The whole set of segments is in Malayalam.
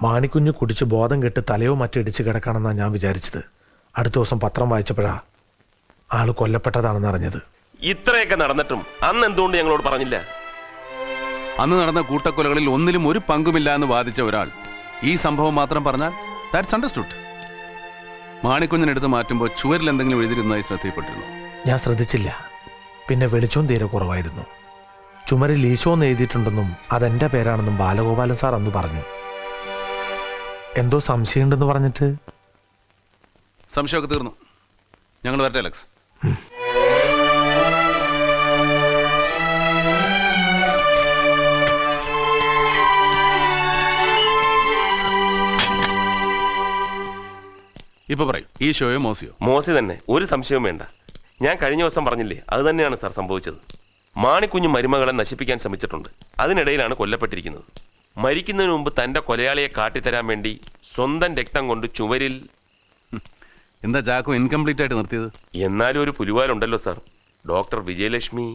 മാണിക്കുഞ്ഞ് കുടിച്ച് ബോധം കെട്ട് തലയോ മറ്റോ ഇടിച്ച് കിടക്കാണെന്നാണ് ഞാൻ വിചാരിച്ചത്. അടുത്ത ദിവസം പത്രം വായിച്ചപ്പോഴാ ആള് കൊല്ലപ്പെട്ടതാണെന്ന് അറിഞ്ഞത്. ഇത്രയൊക്കെ നടന്നിട്ടും അന്ന് എന്തുകൊണ്ട് ഞങ്ങളോട് പറഞ്ഞില്ല? അന്ന് നടന്ന കൂട്ടക്കൊലകളിൽ ഒന്നിലും ഒരു പങ്കുമില്ല എന്ന് വാദിച്ച ഒരാൾ ഈ സംഭവം മാത്രം പറഞ്ഞാൽ ദാറ്റ്സ് അണ്ടർസ്റ്റുഡ്. മാണിക്കുഞ്ഞിനെടുത്ത് മാറ്റുമ്പോൾ ചുവരിൽ എന്തെങ്കിലും എഴുതിയിരുന്നതായി ശ്രദ്ധയിൽപ്പെട്ടിരുന്നു? ഞാൻ ശ്രദ്ധിച്ചില്ല. പിന്നെ വെളിച്ചവും തീരെ കുറവായിരുന്നു. ചുമരിൽ ഈശോ എന്ന് എഴുതിയിട്ടുണ്ടെന്നും അതെന്റെ പേരാണെന്നും ബാലഗോപാലൻ സാർ അന്ന് പറഞ്ഞു. എന്തോ സംശയമുണ്ടെന്ന് പറഞ്ഞിട്ട്. സംശയമൊക്കെ തീർന്നു. ഞങ്ങൾ വരട്ടെ അലക്സ്. ഇപ്പൊ പറയും, ഈ ഷോയോ മോസിയോ? മോസി തന്നെ, ഒരു സംശയവും വേണ്ട. ഞാൻ കഴിഞ്ഞ ദിവസം പറഞ്ഞില്ലേ, അത് തന്നെയാണ് സാർ സംഭവിച്ചത്. മാണിക്കുഞ്ഞ് മരുമകളെ നശിപ്പിക്കാൻ ശ്രമിച്ചിട്ടുണ്ട്. അതിനിടയിലാണ് കൊല്ലപ്പെട്ടിരിക്കുന്നത്. മരിക്കുന്നതിന് മുമ്പ് തൻ്റെ കൊലയാളിയെ കാട്ടിത്തരാൻ വേണ്ടി സ്വന്തം രക്തം കൊണ്ട് ചുവരിൽ. എന്താ ചാക്കോ ഇൻകംപ്ലീറ്റ് ആയിട്ട് നിർത്തിയത്? എന്നാലും ഒരു പുലിവാലുണ്ടല്ലോ സാർ. ഡോക്ടർ വിജയലക്ഷ്മി.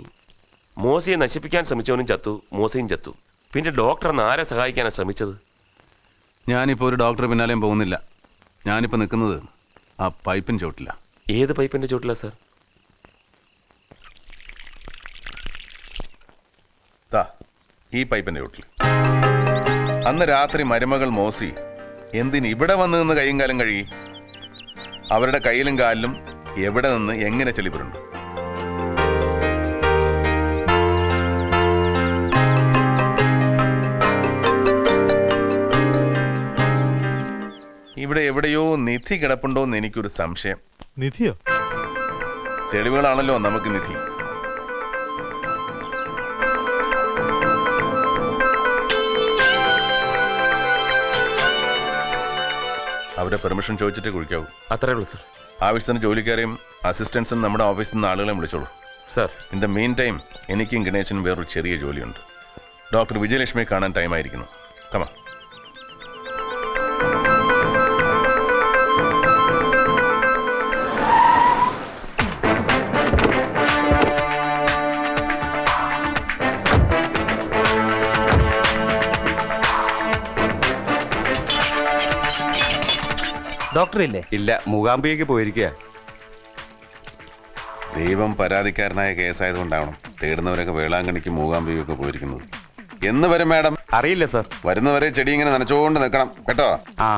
മോസിയെ നശിപ്പിക്കാൻ ശ്രമിച്ചവനും ചത്തു, മോസിയും ചത്തു. പിന്നെ ഡോക്ടർ ആരെ സഹായിക്കാനാണ് ശ്രമിച്ചത്? ഞാനിപ്പോൾ ഒരു ഡോക്ടർ പിന്നാലെയും പോകുന്നില്ല. ഞാനിപ്പോൾ നിൽക്കുന്നത് ആ പൈപ്പിൻ ചോട്ടില്ല. ഏത് പൈപ്പിൻ്റെ ചോട്ടില്ല സാർ? ഈ പൈപ്പിന്റെ ചോട്ടിൽ. അന്ന് രാത്രി മരുമകൾ മോസി എന്തിന് ഇവിടെ വന്നു നിന്ന് കൈയും കാലം കഴുകി? അവരുടെ കയ്യിലും കാലിലും എവിടെ നിന്ന് എങ്ങനെ ചെളിപ്പുരുണ്ട്? ഇവിടെ എവിടെയോ നിധി കിടപ്പുണ്ടോന്ന് എനിക്കൊരു സംശയം. നിധിയോ? തെളിവുകളാണല്ലോ നമുക്ക് നിധി. അവരെ പെർമിഷൻ ചോദിച്ചിട്ട് കുഴിക്കാവൂ. അത്രേ ഉള്ളൂ സർ. ആവശ്യത്തിന് ജോലിക്കാരെയും അസിസ്റ്റൻസും നമ്മുടെ ഓഫീസിൽ നിന്ന് ആളുകളെ വിളിച്ചോളൂ sir. In the main time എനിക്കും ഗണേശനും വേറൊരു ചെറിയ ജോലിയുണ്ട്. ഡോക്ടർ വിജയലക്ഷ്മിയെ കാണാൻ ടൈമായിരിക്കുന്നു. കമാ. ഡോക്ടർ ഇല്ലേ? ഇല്ല, മൂകാംബികയ്ക്ക് പോയിരിക്കുക. ദൈവം പരാതിക്കാരനായ കേസായതുകൊണ്ടാവണം തേടുന്നവരൊക്കെ വേളാങ്കണ്ണിക്ക് മൂകാംബികയൊക്കെ പോയിരിക്കുന്നത്. എന്ന് വരും മാഡം? അറിയില്ല സർ. വരുന്നവരെ ചെടി ഇങ്ങനെ നനച്ചുകൊണ്ട് നിൽക്കണം കേട്ടോ. ആ,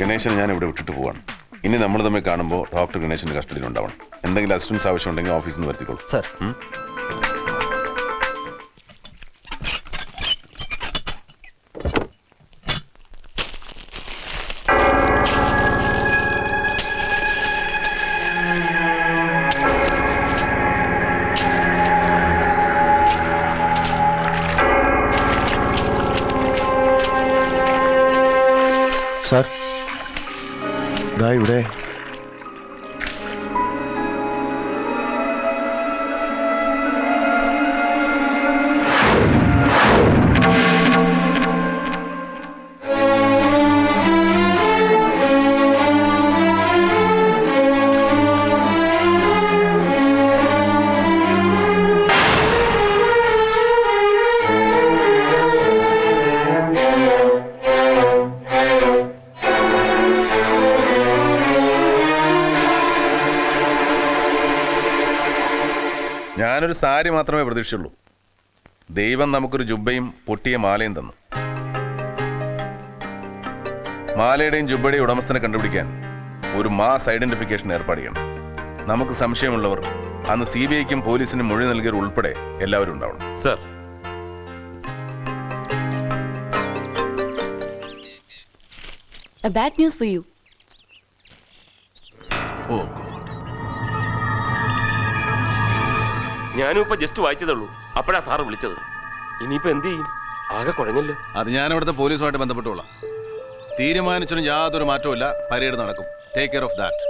ഗണേശനെ ഞാൻ ഇവിടെ വിട്ടിട്ട് പോവാണ്. ഇനി നമ്മൾ തമ്മിൽ കാണുമ്പോൾ ഡോക്ടർ ഗണേശന്റെ കസ്റ്റഡിയിൽ ഉണ്ടാവണം. എന്തെങ്കിലും അസിസ്റ്റൻസ് ആവശ്യമുണ്ടെങ്കിൽ ഓഫീസിൽ നിന്ന് വരുത്തിക്കോളൂ സർ. സാർ, ദാ ഇവിടെ. ഞാനൊരു സാരി മാത്രമേ പ്രതീക്ഷിച്ചുള്ളൂ. ദൈവം നമുക്കൊരു ജുബ്ബയും പൊട്ടിയ മാലയും തന്നു. മാലയുടെയും ജുബ്ബയുടെയും ഉടമസ്ഥനെ കണ്ടുപിടിക്കാൻ ഒരു മാസ് ഐഡന്റിഫിക്കേഷൻ ഏർപ്പാട് ചെയ്യണം. നമുക്ക് സംശയമുള്ളവർ അന്ന് CBIക്കും പോലീസിനും മൊഴി നൽകിയവർ ഉൾപ്പെടെ എല്ലാവരും ഉണ്ടാവണം sir. A bad news for you. ഓ, ഞാനും ഇപ്പൊ ജസ്റ്റ് വായിച്ചതുള്ളൂ. അപ്പോഴാ സാറ് വിളിച്ചത്. ഇനിയിപ്പോ എന്ത് ചെയ്യും? ആകെ കുഴഞ്ഞല്ലോ. അത് ഞാൻ ഇവിടുത്തെ പോലീസുമായിട്ട് ബന്ധപ്പെട്ടുകൊള്ളാം. തീരുമാനിച്ചിട്ടും യാതൊരു മാറ്റവും ഇല്ല. പരേഡ് നടക്കും. Take care of that.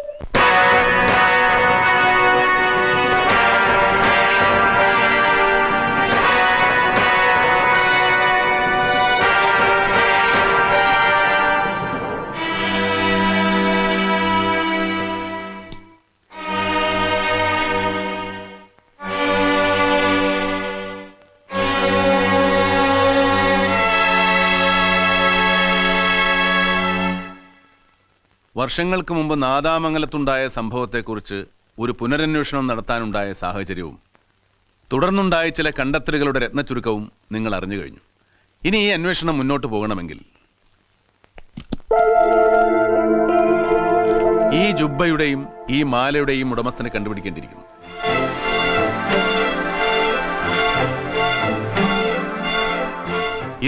വർഷങ്ങൾക്ക് മുമ്പ് നാദാമംഗലത്തുണ്ടായ സംഭവത്തെക്കുറിച്ച് ഒരു പുനരന്വേഷണം നടത്താനുണ്ടായ സാഹചര്യവും തുടർന്നുണ്ടായ ചില കണ്ടെത്തലുകളുടെ രത്നച്ചുരുക്കവും നിങ്ങൾ അറിഞ്ഞു കഴിഞ്ഞു. ഇനി ഈ അന്വേഷണം മുന്നോട്ട് പോകണമെങ്കിൽ ഈ ജുബ്ബയുടെയും ഈ മാലയുടെയും ഉടമസ്ഥനെ കണ്ടുപിടിക്കേണ്ടിയിരിക്കുന്നു.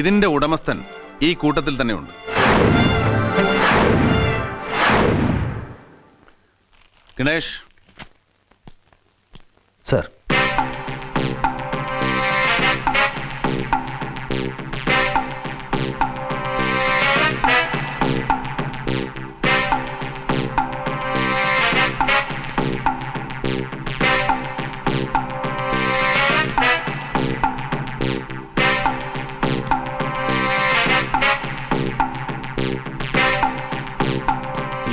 ഇതിന്റെ ഉടമസ്ഥൻ ഈ കൂട്ടത്തിൽ തന്നെ ഉണ്ട്. ഗണേഷ്. സർ.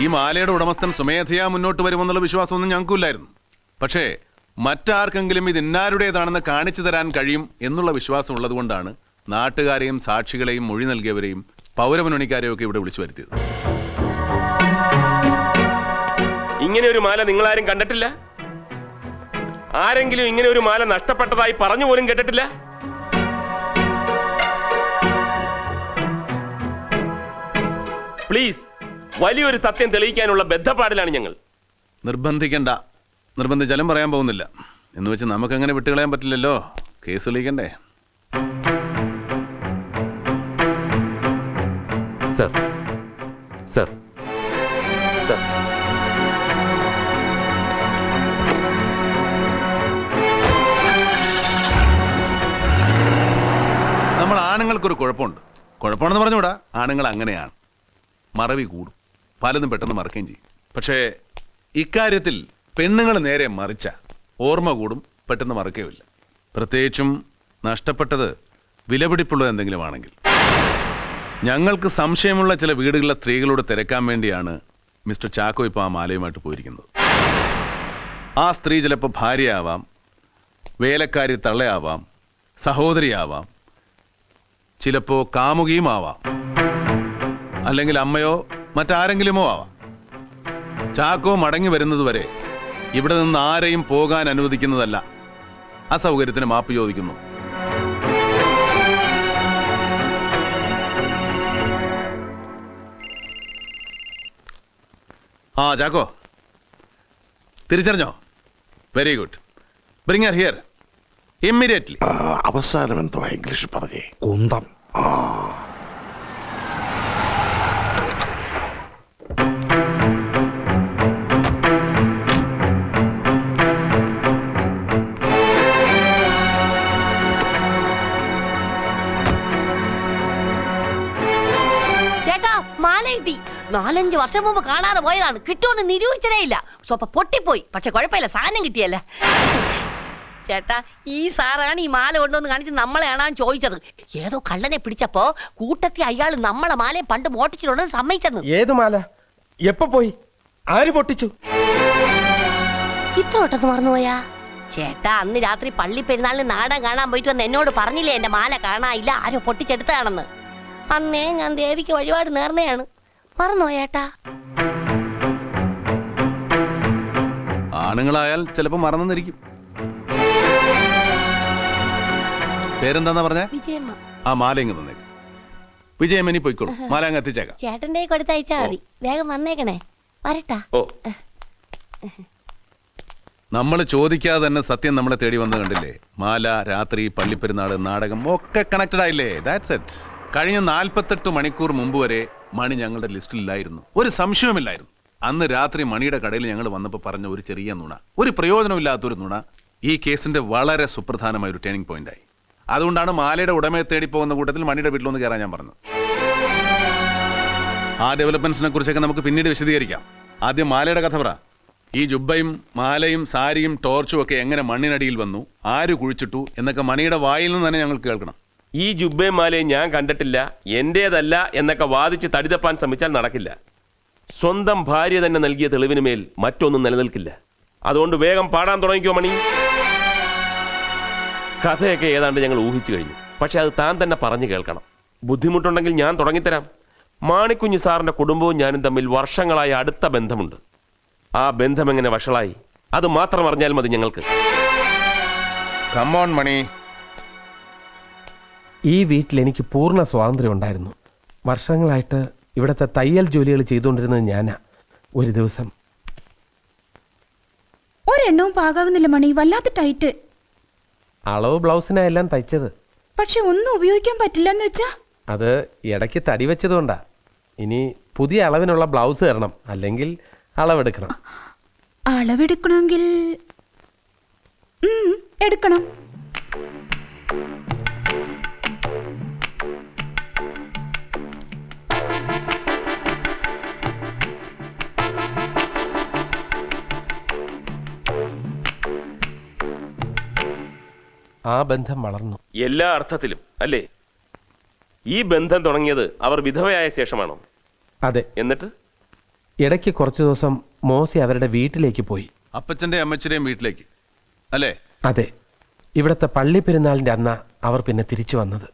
ഈ മാലയുടെ ഉടമസ്ഥൻ സ്വമേധയാ മുന്നോട്ട് വരുമെന്നുള്ള വിശ്വാസമൊന്നും ഞങ്ങൾക്കില്ലായിരുന്നു. പക്ഷേ മറ്റാർക്കെങ്കിലും ഇത് ഇന്നാരുടേതാണെന്ന് കാണിച്ചു തരാൻ കഴിയും എന്നുള്ള വിശ്വാസം ഉള്ളതുകൊണ്ടാണ് നാട്ടുകാരെയും സാക്ഷികളെയും മൊഴി നൽകിയവരെയും പൗരമുന്നണിക്കാരെയും ഒക്കെ ഇവിടെ വിളിച്ചു വരുത്തിയത്. ഇങ്ങനെ ഒരു മാല നിങ്ങളാരും കണ്ടിട്ടില്ല? ആരെങ്കിലും ഇങ്ങനെ ഒരു മാല നഷ്ടപ്പെട്ടതായി പറഞ്ഞു പോലും കേട്ടിട്ടില്ല? പ്ലീസ്, വലിയൊരു സത്യം തെളിയിക്കാനുള്ള ബദ്ധപ്പാടിലാണ് ഞങ്ങൾ. നിർബന്ധിച്ചാലും പറയാൻ പോകുന്നില്ല എന്ന് വെച്ച് നമുക്കങ്ങനെ വിട്ടുകളയാൻ പറ്റില്ലല്ലോ. കേസ് തെളിയിക്കണ്ടേ? Sir, sir, sir. നമ്മൾ ആണുങ്ങൾക്കൊരു കുഴപ്പമാണെന്ന് പറഞ്ഞുകൂടാ. ആണുങ്ങൾ അങ്ങനെയാണ്, മറവി കൂടും, പലതും പെട്ടെന്ന് മറക്കുകയും ചെയ്യും. പക്ഷേ ഇക്കാര്യത്തിൽ പെണ്ണുങ്ങൾ നേരെ മറിച്ച ഓർമ്മ കൂടും, പെട്ടെന്ന് മറക്കുകയുമില്ല. പ്രത്യേകിച്ചും നഷ്ടപ്പെട്ടത് വിലപിടിപ്പുള്ളത് എന്തെങ്കിലും ആണെങ്കിൽ. ഞങ്ങൾക്ക് സംശയമുള്ള ചില വീടുകളിലെ സ്ത്രീകളോട് തിരക്കാൻ വേണ്ടിയാണ് മിസ്റ്റർ ചാക്കോ ഇപ്പോൾ ആ മാലയുമായിട്ട് പോയിരിക്കുന്നത്. ആ സ്ത്രീ ചിലപ്പോൾ ഭാര്യയാവാം, വേലക്കാരി തള്ളയാവാം, സഹോദരിയാവാം, ചിലപ്പോൾ കാമുകിയുമാവാം, അല്ലെങ്കിൽ അമ്മയോ മറ്റാരെങ്കിലുമോ ആവാം. ചാക്കോ മടങ്ങി വരുന്നതുവരെ ഇവിടെ നിന്ന് ആരെയും പോകാൻ അനുവദിക്കുന്നതല്ല. അസൗകര്യത്തിന് മാപ്പ് ചോദിക്കുന്നു. ആ ചാക്കോ, തിരിച്ചറിഞ്ഞോ? Very good. Bring her here immediately. അവസാനം എന്തോ ഇംഗ്ലീഷ് പറഞ്ഞേ? കുന്തം. ചേട്ടാ, മാല കിട്ടി. 4-5 വർഷം മുമ്പ് കാണാതെ പോയതാണ്. കിട്ടുമെന്ന് നിരൂപിച്ചതേ ഇല്ല. സ്വപ്പം പൊട്ടിപ്പോയി. പക്ഷെ കുഴപ്പമില്ല, സാധനം കിട്ടിയല്ല. ചേട്ടാ, ഈ സാറാണ് ഈ മാല കൊണ്ടുവന്ന് കാണിച്ച് നമ്മളെയാണാ ചോദിച്ചത്. ഏതോ കള്ളനെ പിടിച്ചപ്പോ കൂട്ടത്തിൽ അയാൾ നമ്മളെ മാലയെ പണ്ട് മോട്ടിച്ചിട്ടുണ്ടെന്ന് സമ്മതിച്ചെന്ന്. ഏത് മാല? എപ്പോ പോയി? ആര് പൊട്ടിച്ചു? ഇത്ര ഒട്ടന്ന് മറന്നുപോയാ? ചേട്ടാ, അന്ന് രാത്രി പള്ളി പെരുന്നാളിന് നാടൻ കാണാൻ പോയിട്ട് വന്ന് എന്നോട് പറഞ്ഞില്ലേ എന്റെ മാല കാണാനില്ല, ആരോ പൊട്ടിച്ചെടുത്തതാണെന്ന്. അന്നേ ഞാൻ ദേവിക്ക് വഴിപാട് നേർന്നയാണ്. മറന്നുപോയേട്ടാ? ആണുങ്ങളായാൽ ചിലപ്പോൾ മറന്നിരിക്കും. പേരെന്താന്നാ പറഞ്ഞേ? വിജയമ്മ. ആ മാല ഇങ്ങ് തന്നേക്ക്. വിജയമ്മ, ഇനി പോയിക്കോളൂ. മാല അങ്ങ് എത്തിച്ചേക്കാം. ചേട്ടന്റെ കൊടുത്തയച്ചാ മതി. വേഗം വന്നേക്കണേ. വരട്ടാ. ഓ, നമ്മൾ ചോദിക്കാതെ തന്നെ സത്യം നമ്മളെ തേടി വന്ന് കണ്ടില്ലേ? മാല, രാത്രി, പള്ളിപ്പെരുന്നാള്, നാടകം ഒക്കെ കണക്റ്റഡ് ആയില്ലേ? That's it. കഴിഞ്ഞ 48 മണിക്കൂർ മുമ്പ് വരെ മണി ഞങ്ങളുടെ ലിസ്റ്റിലില്ലായിരുന്നു. ഒരു സംശയവുമില്ലായിരുന്നു. അന്ന് രാത്രി മണിയുടെ കടയിൽ ഞങ്ങൾ വന്നപ്പോൾ പറഞ്ഞ ഒരു ചെറിയ നുണ, ഒരു പ്രയോജനമില്ലാത്തൊരു നുണ, ഈ കേസിന്റെ വളരെ സുപ്രധാനമായ ഒരു ടേണിംഗ് പോയിന്റായി. അതുകൊണ്ടാണ് മാലയുടെ ഉടമയെ തേടി പോകുന്ന കൂട്ടത്തിൽ മണിയുടെ വീട്ടിലൊന്ന് കയറാൻ ഞാൻ പറഞ്ഞത്. ആ ഡെവലപ്മെന്റ്സിനെ കുറിച്ചൊക്കെ നമുക്ക് പിന്നീട് വിശദീകരിക്കാം. ആദ്യം മാലയുടെ കഥ പറ. ഈ ജുബ്ബയും മാലയും സാരിയും ടോർച്ചും ഒക്കെ എങ്ങനെ മണ്ണിനടിയിൽ വന്നു, ആര് കുഴിച്ചിട്ടു എന്നൊക്കെ മണിയുടെ വായിൽ നിന്ന് തന്നെ ഞങ്ങൾ കേൾക്കണം. ഈ ജുബ്ബയും മാലയും ഞാൻ കണ്ടിട്ടില്ല, എന്റേതല്ല എന്നൊക്കെ വാദിച്ച് തടിതപ്പാൻ ശ്രമിച്ചാൽ നടക്കില്ല. സ്വന്തം ഭാര്യ തന്നെ നൽകിയ തെളിവിന് മേൽ മറ്റൊന്നും നിലനിൽക്കില്ല. അതുകൊണ്ട് വേഗം പാടാൻ തുടങ്ങിക്കോ മണി. കഥയൊക്കെ ഏതാണ്ട് ഞങ്ങൾ ഊഹിച്ചു കഴിഞ്ഞു. പക്ഷെ അത് താൻ തന്നെ പറഞ്ഞു കേൾക്കണം. ബുദ്ധിമുട്ടുണ്ടെങ്കിൽ ഞാൻ തുടങ്ങിത്തരാം. മാണിക്കുഞ്ഞ് സാറിന്റെ കുടുംബവും ഞാനും തമ്മിൽ വർഷങ്ങളായി അടുത്ത ബന്ധമുണ്ട്. ആ ബന്ധം എങ്ങനെ വഷളായി അത് മാത്രം അറിഞ്ഞാൽ മതി ഞങ്ങൾക്ക്. കമ്മോൺ മണി. ഈ വീട്ടിൽ എനിക്ക് പൂർണ്ണ സ്വാതന്ത്ര്യം ഉണ്ടായിരുന്നു. വർഷങ്ങളായിട്ട് ഇവിടുത്തെ തയ്യൽ ജോലികൾ ചെയ്തുകൊണ്ടിരുന്നത് ഞാനാ. ഒരു ദിവസം ഒരെണ്ണവും പാകാകുന്നില്ല മണി, വല്ലാത്ത ടൈറ്റ്. അളവ് ബ്ലൗസിനാ എല്ലാം തയ്ച്ചത്. പക്ഷെ ഒന്നും ഉപയോഗിക്കാൻ പറ്റില്ലെന്ന് വെച്ചാ അത് ഇടയ്ക്ക് തടി വെച്ചതുകൊണ്ടാ. ഇനി പുതിയ അളവിനുള്ള ബ്ലൗസ് തരണം, അല്ലെങ്കിൽ അളവെടുക്കണം. അളവെടുക്കണമെങ്കിൽ എടുക്കണം. ആ ബന്ധം വളർന്നു. എല്ലാ അർത്ഥത്തിലും അല്ലേ? ഈ ബന്ധം തുടങ്ങിയത് അവർ വിധവയായ ശേഷമാണോ? അതെ. എന്നിട്ട് ഇടയ്ക്ക് കുറച്ചു ദിവസം മോസി അവരുടെ വീട്ടിലേക്ക് പോയി. അപ്പച്ചൻ്റെയും അമ്മച്ചിയുടെയും വീട്ടിലേക്ക് അല്ലേ? അതെ. ഇവിടുത്തെ പള്ളി പെരുന്നാളിൻ്റെ അന്നാ അവർ പിന്നെ തിരിച്ചു വന്നത്.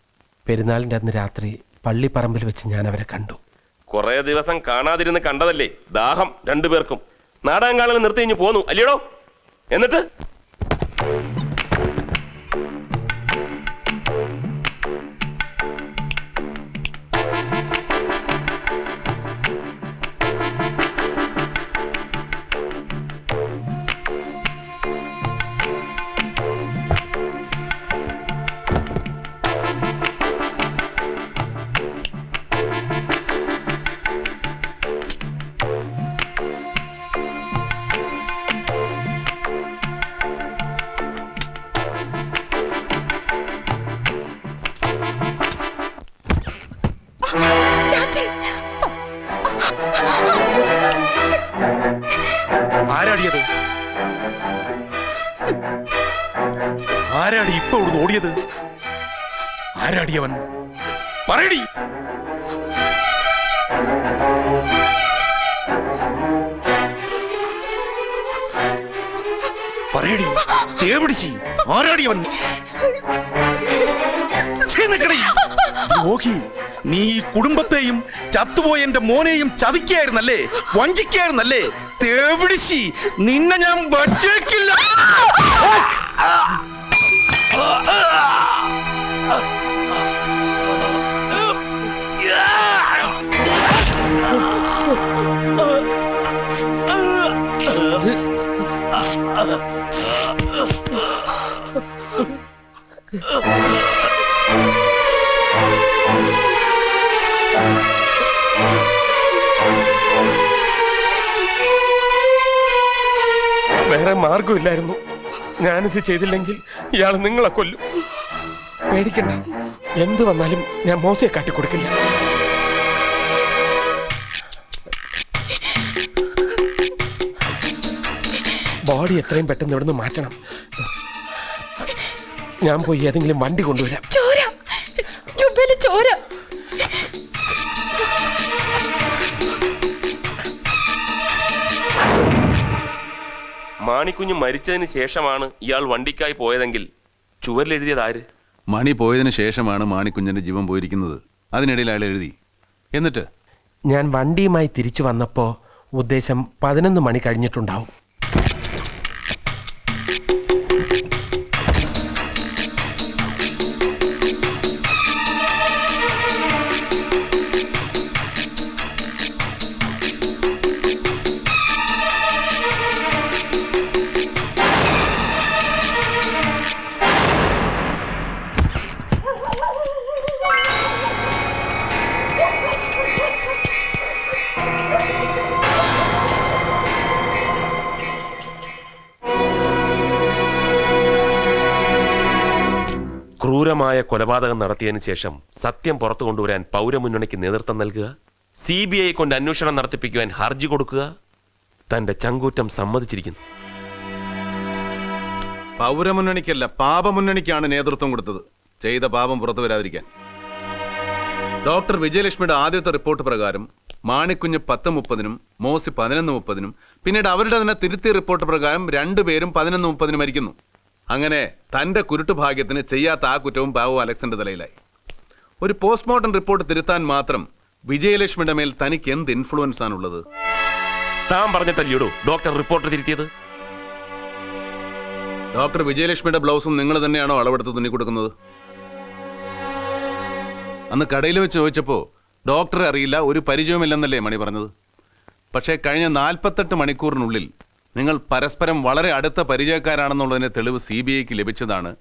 പെരുന്നാളിൻ്റെ അന്ന് രാത്രി പള്ളിപ്പറമ്പിൽ വെച്ച് ഞാൻ അവരെ കണ്ടു. കുറെ ദിവസം കാണാതിരുന്ന് കണ്ടതല്ലേ? ദാഹം രണ്ടുപേർക്കും. നാടകം കാണാൻ നിർത്തി കഴിഞ്ഞ് പോന്നു അല്ലയോ? എന്നിട്ട് ആരാടിയത്? ആരാടി ഇപ്പൊ ഇവിടുന്ന് ഓടിയത്? ആരാടിയവൻ? പറയടി. പറയടി. തേവിടിച്ചി. ആരാടിയവൻ? ദ്രോഹി, നീ ഈ കുടുംബത്തെയും ചത്തുപോയ എന്റെ മോനെയും ചതിക്കായിരുന്നല്ലേ? വഞ്ചിക്കായിരുന്നല്ലേ? തേവിടിച്ചി, നിന്നെ ഞാൻ വച്ചേക്കില്ല. വേറെ മാർഗമില്ലായിരുന്നു. ഞാനിത് ചെയ്തില്ലെങ്കിൽ ഇയാൾ നിങ്ങളെ കൊല്ലും. പേടിക്കണ്ട, എന്ത് വന്നാലും ഞാൻ മോശയെ കാട്ടിക്കൊടുക്കില്ല. ബോഡി എത്രയും പെട്ടെന്ന് ഇവിടുന്ന് മാറ്റണം. ഞാൻ പോയി ഏതെങ്കിലും വണ്ടി കൊണ്ടുവരാം. ചോര, ജുബയില് ചോര. മാണിക്കുഞ്ഞ് മരിച്ചതിന് ശേഷമാണ് ഇയാൾ വണ്ടിക്കായി പോയതെങ്കിൽ ചുവരിലെഴുതിയത് ആര്? മണി പോയതിനു ശേഷമാണ് മാണിക്കുഞ്ഞിന്റെ ജീവൻ പോയിരിക്കുന്നത്. അതിനിടയിൽ അയാൾ എഴുതി. എന്നിട്ട് ഞാൻ വണ്ടിയുമായി തിരിച്ചു വന്നപ്പോൾ ഉദ്ദേശം 11 മണി കഴിഞ്ഞിട്ടുണ്ടാവും. ക്രൂരമായ കൊലപാതകം നടത്തിയതിനു ശേഷം സത്യം പുറത്തു കൊണ്ടുവരാൻ പൗരമുന്നണിക്ക് നേതൃത്വം നൽകുക, CBI കൊണ്ട് അന്വേഷണം നടത്തിപ്പിക്കുവാൻ ഹർജി കൊടുക്കുക, തന്റെ ചങ്കൂറ്റം സമ്മതിച്ചിരിക്കുന്നു. പൗരമുന്നണിക്കല്ല, പാപമുന്നണിക്കാണ് നേതൃത്വം കൊടുത്തത്. ചെയ്ത പാപം പുറത്തു വരാതിരിക്കാൻ. ഡോക്ടർ വിജയലക്ഷ്മിയുടെ ആദ്യത്തെ റിപ്പോർട്ട് പ്രകാരം മാണിക്കുഞ്ഞ് 10:30-നും മോസി 11:30-നും പിന്നീട് അവരുടെ തന്നെ തിരുത്തിയ റിപ്പോർട്ട് പ്രകാരം രണ്ടുപേരും 11:30-ന് മരിക്കുന്നു. അങ്ങനെ തന്റെ കുരുട്ടുഭാഗ്യത്തിന് ചെയ്യാത്ത ആ കുറ്റവും പാവു അലക്സിന്റെ തലയിലായി. ഒരു പോസ്റ്റ്മോർട്ടം റിപ്പോർട്ട് തിരുത്താൻ മാത്രം വിജയലക്ഷ്മിയുടെ മേൽ തനിക്ക് എന്ത് ഇൻഫ്ലുവൻസ് ആണുള്ളത്? താൻ പറഞ്ഞിട്ടല്ലേടോ ഡോക്ടർ റിപ്പോർട്ട് തിരുത്തിയത്? ഡോക്ടർ വിജയലക്ഷ്മിയുടെ ബ്ലൗസും നിങ്ങൾ തന്നെയാണോ അളവെടുത്ത് തുന്നി കൊടുക്കുന്നത്? അന്ന് കടയിൽ വെച്ച് ചോദിച്ചപ്പോൾ ഡോക്ടറെ അറിയില്ല, ഒരു പരിചയവുമില്ലെന്നല്ലേ മണി പറഞ്ഞത്. പക്ഷേ കഴിഞ്ഞ 48 മണിക്കൂറിനുള്ളിൽ നിങ്ങൾ പരസ്പരം വളരെ അടുത്ത പരിചയക്കാരാണെന്നുള്ളതിന് തെളിവ് CBIക്ക് ലഭിച്ചതാണ്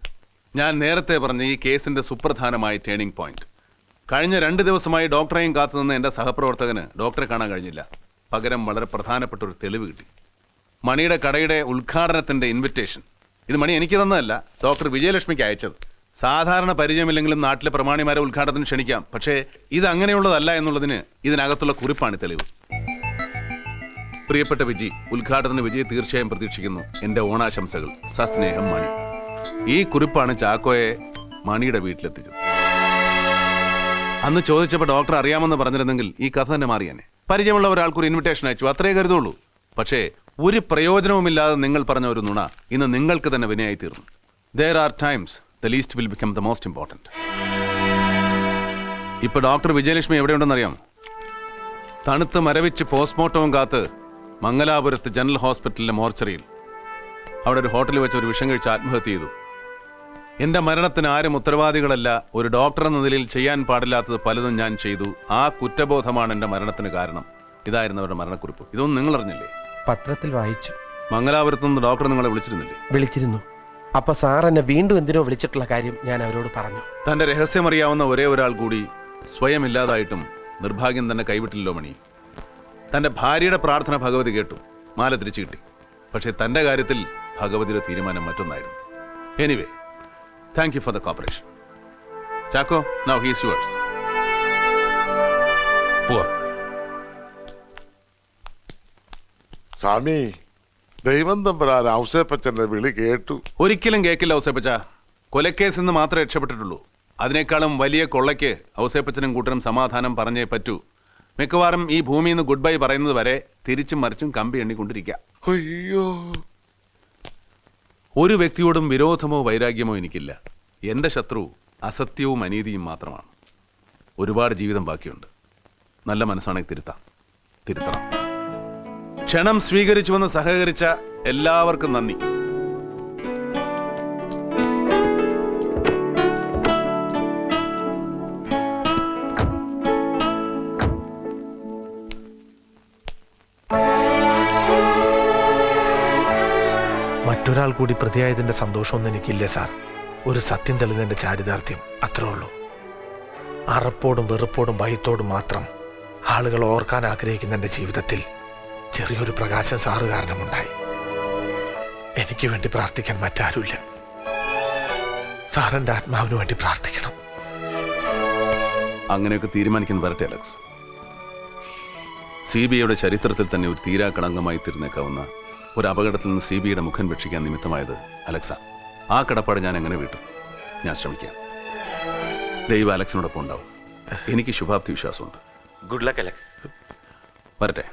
ഞാൻ നേരത്തെ പറഞ്ഞ ഈ കേസിന്റെ സുപ്രധാനമായ ടേണിംഗ് പോയിന്റ്. കഴിഞ്ഞ 2 ദിവസമായി ഡോക്ടറെയും കാത്തുനിന്ന് എൻ്റെ സഹപ്രവർത്തകന് ഡോക്ടറെ കാണാൻ കഴിഞ്ഞില്ല. പകരം വളരെ പ്രധാനപ്പെട്ട ഒരു തെളിവ് കിട്ടി. മണിയുടെ കടയുടെ ഉദ്ഘാടനത്തിന്റെ ഇൻവിറ്റേഷൻ. ഇത് മണി എനിക്ക് തന്നതല്ല, ഡോക്ടർ വിജയലക്ഷ്മിക്ക് അയച്ചത്. സാധാരണ പരിചയമില്ലെങ്കിലും നാട്ടിലെ പ്രമാണിമാരെ ഉദ്ഘാടനത്തിന് ക്ഷണിക്കാം, പക്ഷേ ഇത് അങ്ങനെയുള്ളതല്ല എന്നുള്ളതിന് ഇതിനകത്തുള്ള കുറിപ്പാണ് തെളിവ്. പ്രിയപ്പെട്ട വിജി, ഉദ്ഘാടന വിജയ് തീർച്ചയായും പ്രതീക്ഷിക്കുന്നു. എൻ്റെ ഓണാശംസകൾ. സസ്നേഹം, മണി. ഈ കുറിപ്പാണ് ചാക്കോയെ മണിയുടെ വീട്ടിലെത്തിച്ചത്. അന്ന് ചോദിച്ചപ്പോൾ ഡോക്ടർ അറിയാമെന്ന് പറഞ്ഞിരുന്നെങ്കിൽ ഈ കഥ തന്നെ മാറിയാനെ. പരിചയമുള്ള ഒരാൾക്കൊരു ഇൻവിറ്റേഷൻ അയച്ചു, അത്രേ കരുതുള്ളൂ. പക്ഷേ ഒരു പ്രയോജനവുമില്ലാതെ നിങ്ങൾ പറഞ്ഞ ഒരു നുണ ഇന്ന് നിങ്ങൾക്ക് തന്നെ വിനയായി തീർന്നു. There are times the least will become the most important. ഇപ്പൊ ഡോക്ടർ വിജയലക്ഷ്മി എവിടെയുണ്ടെന്നറിയാമോ? തണുത്ത് മരവിച്ച് പോസ്റ്റ്മോർട്ടവും കാത്ത് മംഗലാപുരത്ത് ജനറൽ ഹോസ്പിറ്റലിലെ മോർച്ചറിയിൽ. അവിടെ ഒരു ഹോട്ടലിൽ വെച്ച് ഒരു വിഷം കഴിച്ച് ആത്മഹത്യ ചെയ്തു. എന്റെ മരണത്തിന് ആരും ഉത്തരവാദികളല്ല. ഒരു ഡോക്ടർ എന്ന നിലയിൽ ചെയ്യാൻ പാടില്ലാത്തത് പലതും ഞാൻ ചെയ്തു. ആ കുറ്റബോധമാണ് എന്റെ മരണത്തിന് കാരണം. ഇതായിരുന്നു അവരുടെ മരണക്കുറിപ്പ്. ഇതൊന്നും നിങ്ങൾ അറിഞ്ഞില്ലേ? പത്രത്തിൽ വായിച്ചു. മംഗലാപുരത്ത് നിന്ന് ഡോക്ടർ നിങ്ങളെ വിളിച്ചിരുന്നില്ലേ? വിളിച്ചിരുന്നു. അപ്പൊ സാർ എന്നെ വീണ്ടും എന്തിനോ വിളിച്ചിട്ടുള്ള കാര്യം ഞാൻ അവരോട് പറഞ്ഞു. തന്റെ രഹസ്യമറിയാവുന്ന ഒരേ ഒരാൾ കൂടി സ്വയം ഇല്ലാതായിട്ടും നിർഭാഗ്യം തന്നെ കൈവിട്ടില്ലല്ലോ മണി. തന്റെ ഭാര്യയുടെ പ്രാർത്ഥന ഭഗവതി കേട്ടു, മാല തിരിച്ചു കിട്ടി. പക്ഷേ തന്റെ കാര്യത്തിൽ ഭഗവതിയുടെ തീരുമാനം മറ്റൊന്നായിരുന്നു. Anyway, thank you for the cooperation. Chacko, now he is yours. പോവാ. സ്വാമി, ദൈവം തമ്പുരാൻ ഔസേപ്പച്ചന്റെ വിളി കേട്ടു. ഒരിക്കലും കേൾക്കില്ല ഔസേപ്പച്ച. കൊലക്കേസ് നിന്ന് മാത്രമേ രക്ഷപ്പെട്ടിട്ടുള്ളൂ. അതിനേക്കാളും വലിയ കൊള്ളയ്ക്ക് ഔസേപ്പച്ചനും കൂട്ടരും സമാധാനം പറഞ്ഞേ പറ്റൂ. മിക്കവാറും ഈ ഭൂമിയിൽ നിന്ന് ഗുഡ് ബൈ പറയുന്നത് വരെ തിരിച്ചും മറിച്ചും കമ്പി എണ്ണിക്കൊണ്ടിരിക്കുക. അയ്യോ, ഒരു വ്യക്തിയോടും വിരോധമോ വൈരാഗ്യമോ എനിക്കില്ല. എന്റെ ശത്രു അസത്യവും അനീതിയും മാത്രമാണ്. ഒരുപാട് ജീവിതം ബാക്കിയുണ്ട്. നല്ല മനസ്സാണെങ്കിൽ തിരുത്തണം. ക്ഷണം സ്വീകരിച്ചുവെന്ന് സഹകരിച്ച എല്ലാവർക്കും നന്ദി. മറ്റൊരാൾ കൂടി പ്രതിയായതിന്റെ സന്തോഷമൊന്നും എനിക്കില്ലേ സാർ. ഒരു സത്യം തെളിഞ്ഞതിന്റെ ചാരിതാർത്ഥ്യം, അത്രേ ഉള്ളൂ. അറപ്പോടും വെറുപ്പോടും ഭയത്തോടും മാത്രം ആളുകൾ ഓർക്കാൻ ആഗ്രഹിക്കുന്ന എൻ്റെ ജീവിതത്തിൽ ചെറിയൊരു പ്രകാശം സാറ് കാരണമുണ്ടായി. എനിക്ക് വേണ്ടി പ്രാർത്ഥിക്കാൻ മറ്റാരുമില്ല. സാറിൻ്റെ ആത്മാവിന് വേണ്ടി പ്രാർത്ഥിക്കണം. അങ്ങനെയൊക്കെ തീരുമാനിക്കാൻ വരട്ടെ അലക്സ്. CBIയുടെ ചരിത്രത്തിൽ തന്നെ ഒരു തീരാക്കളങ്കമായി തീർന്നേക്കാവുന്ന ഒരു അപകടത്തിൽ നിന്ന് CBIയുടെ മുഖം രക്ഷിക്കാൻ നിമിത്തമായത് അലക്സ. ആ കടപ്പാട് ഞാൻ എങ്ങനെ വീട്ടും? ഞാൻ ശ്രമിക്കാം. ദൈവം അലക്സിനോടൊപ്പം ഉണ്ടാവും. എനിക്ക് ശുഭാപ്തി വിശ്വാസമുണ്ട്. Good luck Alex. വരട്ടെ.